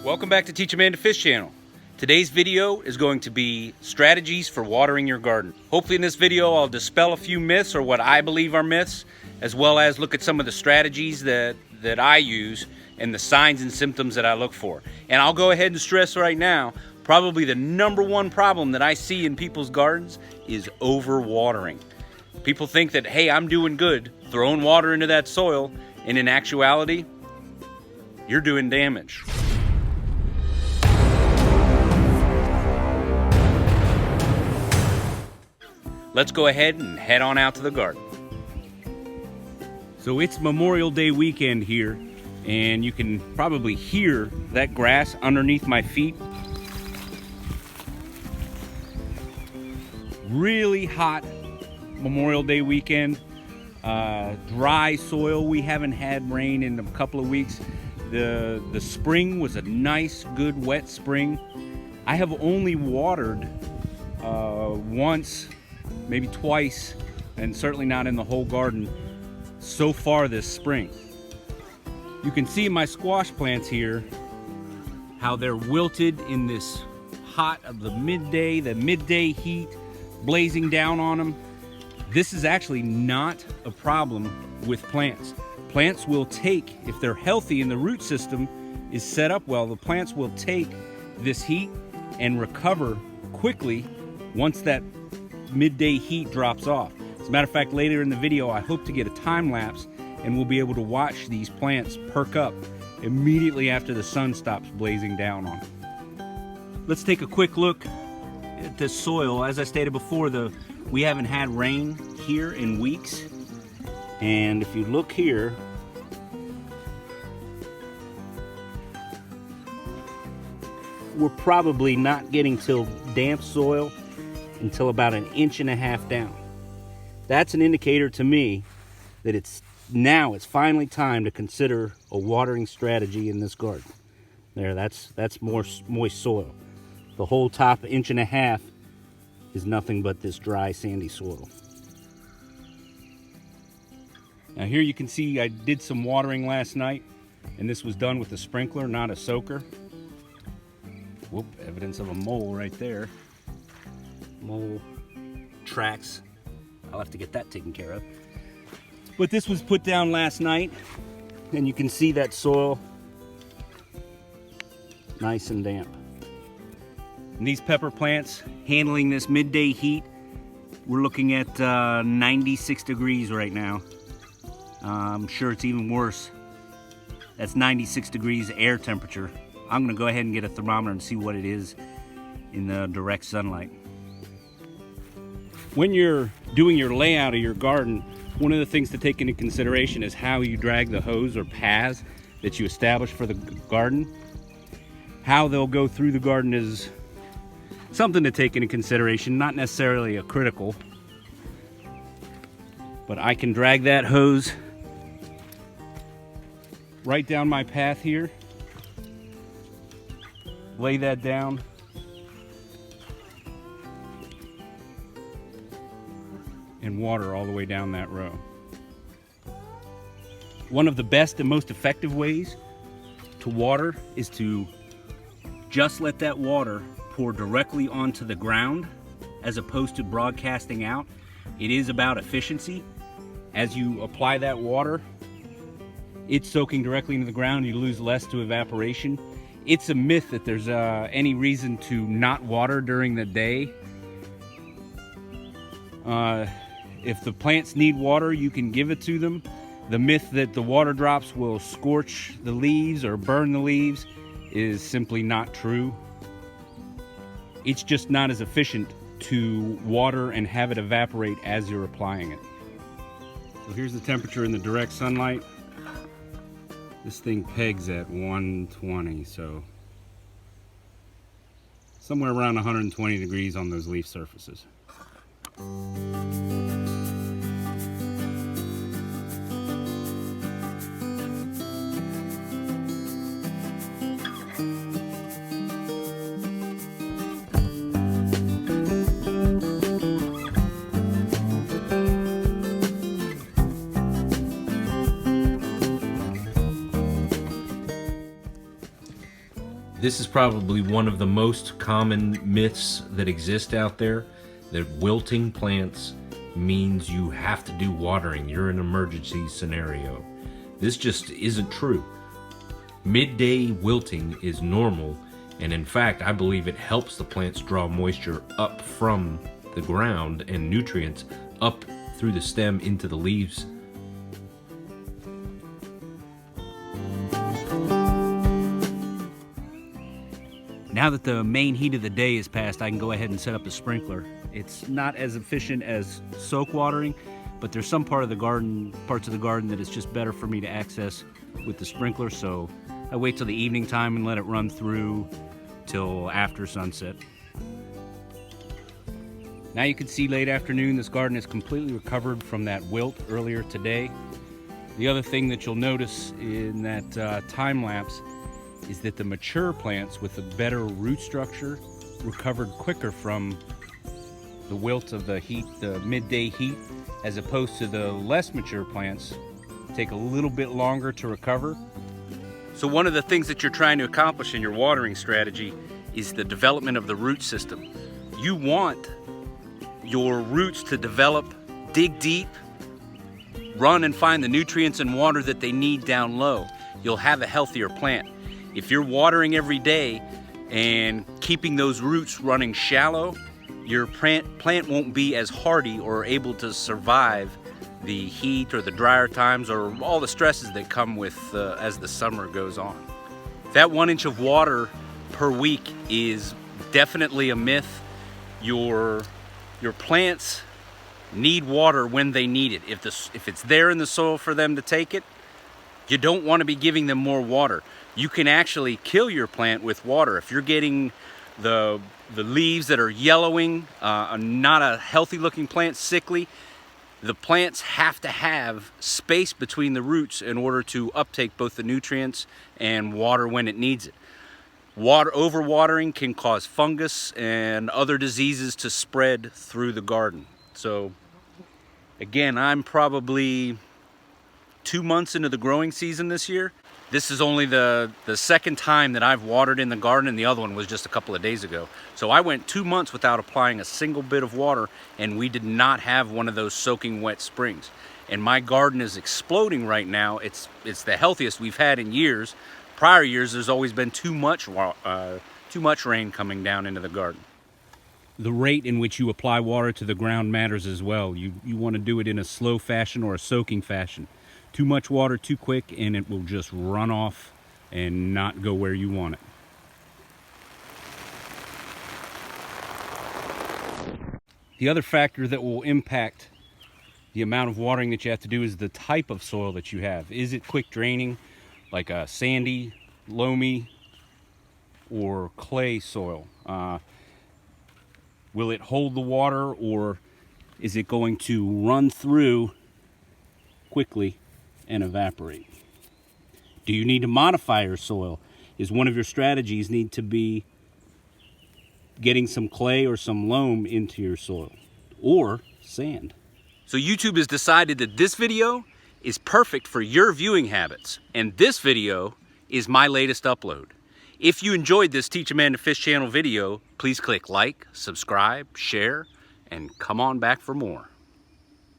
Welcome back to Teach a Man to Fish channel. Today's video is going to be strategies for watering your garden. Hopefully in this video I'll dispel a few myths or what I believe are myths, as well as look at some of the strategies that I use and the signs and symptoms that I look for. And I'll go ahead and stress right now, probably the #1 problem that I see in people's gardens is overwatering. People think that, hey, I'm doing good, throwing water into that soil, and in actuality, you're doing damage. Let's go ahead and head on out to the garden. So it's Memorial Day weekend here, and you can probably hear that grass underneath my feet. Really hot Memorial Day weekend. Dry soil. We haven't had rain in a couple of weeks. The spring was a nice, good, wet spring. I have only watered once, maybe twice, and certainly not in the whole garden so far this spring. You can see my squash plants here, how they're wilted in this hot of the midday heat blazing down on them. This is actually not a problem with plants. Plants will take, if they're healthy and the root system is set up well, the plants will take this heat and recover quickly once that midday heat drops off. As a matter of fact, later in the video, I hope to get a time lapse and we'll be able to watch these plants perk up immediately after the sun stops blazing down on them. Let's take a quick look at this soil. As I stated before, we haven't had rain here in weeks. And if you look here, we're probably not getting till damp soil until about 1.5 inches down. That's an indicator to me that it's finally time to consider a watering strategy in this garden. There, that's more moist soil. The whole top 1.5 inches is nothing but this dry, sandy soil. Now here you can see I did some watering last night, and this was done with a sprinkler, not a soaker. Whoop, evidence of a mole right there. Mole tracks. I'll have to get that taken care of. But this was put down last night, and you can see that soil nice and damp. And these pepper plants handling this midday heat, we're looking at 96 degrees right now. I'm sure it's even worse. That's 96 degrees air temperature. I'm gonna go ahead and get a thermometer and see what it is in the direct sunlight. When you're doing your layout of your garden, one of the things to take into consideration is how you drag the hose or paths that you establish for the garden. How they'll go through the garden is something to take into consideration, not necessarily a critical. But I can drag that hose right down my path here, lay that down, and water all the way down that row. One of the best and most effective ways to water is to just let that water pour directly onto the ground as opposed to broadcasting out. It is about efficiency. As you apply that water, it's soaking directly into the ground. You lose less to evaporation. It's a myth that there's any reason to not water during the day. If the plants need water, you can give it to them. The myth that the water drops will scorch the leaves or burn the leaves is simply not true. It's just not as efficient to water and have it evaporate as you're applying it. So here's the temperature in the direct sunlight. This thing pegs at 120, so somewhere around 120 degrees on those leaf surfaces. This is probably one of the most common myths that exist out there, that wilting plants means you have to do watering. You're in an emergency scenario. This just isn't true. Midday wilting is normal, and in fact, I believe it helps the plants draw moisture up from the ground and nutrients up through the stem into the leaves. Now that the main heat of the day is past, I can go ahead and set up a sprinkler. It's not as efficient as soak watering, but there's some parts of the garden that it's just better for me to access with the sprinkler, so I wait till the evening time and let it run through till after sunset. Now you can see late afternoon, this garden is completely recovered from that wilt earlier today. The other thing that you'll notice in that time lapse is that the mature plants with a better root structure recovered quicker from the wilt of the heat, the midday heat, as opposed to the less mature plants take a little bit longer to recover. So one of the things that you're trying to accomplish in your watering strategy is the development of the root system. You want your roots to develop, dig deep, run and find the nutrients and water that they need down low. You'll have a healthier plant. If you're watering every day and keeping those roots running shallow, your plant won't be as hardy or able to survive the heat or the drier times or all the stresses that come with as the summer goes on. That 1 inch of water per week is definitely a myth. Your plants need water when they need it. If it's there in the soil for them to take it, you don't want to be giving them more water. You can actually kill your plant with water. If you're getting the leaves that are yellowing, not a healthy looking plant, sickly, the plants have to have space between the roots in order to uptake both the nutrients and water when it needs it. Overwatering can cause fungus and other diseases to spread through the garden. So again, I'm probably 2 months into the growing season this year. This is only the second time that I've watered in the garden, and the other one was just a couple of days ago. So I went 2 months without applying a single bit of water, and we did not have one of those soaking wet springs. And my garden is exploding right now. It's the healthiest we've had in years. Prior years, there's always been too much rain coming down into the garden. The rate in which you apply water to the ground matters as well. You want to do it in a slow fashion or a soaking fashion. Too much water too quick and it will just run off and not go where you want it. The other factor that will impact the amount of watering that you have to do is the type of soil that you have. Is it quick draining, like a sandy, loamy, or clay soil? Will it hold the water, or is it going to run through quickly and evaporate? Do you need to modify your soil? Is one of your strategies need to be getting some clay or some loam into your soil, or sand? So YouTube has decided that this video is perfect for your viewing habits, and this video is my latest upload. If you enjoyed this Teach a Man to Fish channel video, please click like, subscribe, share, and come on back for more.